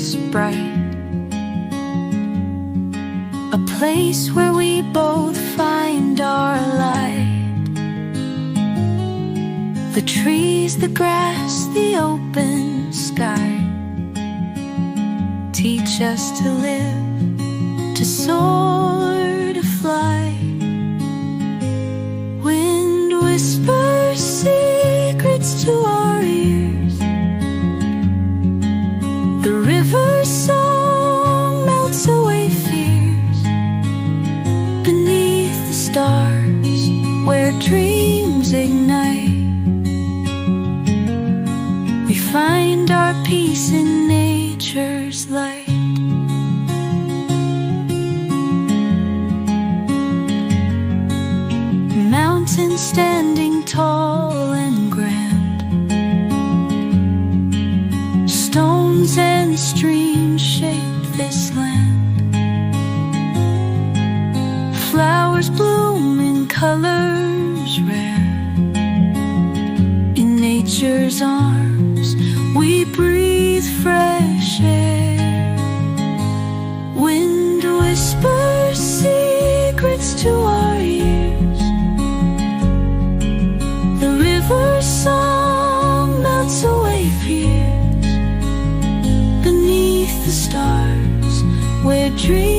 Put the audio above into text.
paths bright, a place where we both find our light. The trees, the grass, the open sky teach us to live, to soar, to fly. Wind whispers secrets to our ears. The river's song melts away fears. Beneath the stars, where dreams ignite, we find our peace in nature's light. Mountains standing tall and grand, stones and streams shape this land. Flowers bloom in colors rare. In nature's arms we breathe fresh air. Wind whispers secrets to our ears. The river's song melts away fears. Beneath the stars, where dreams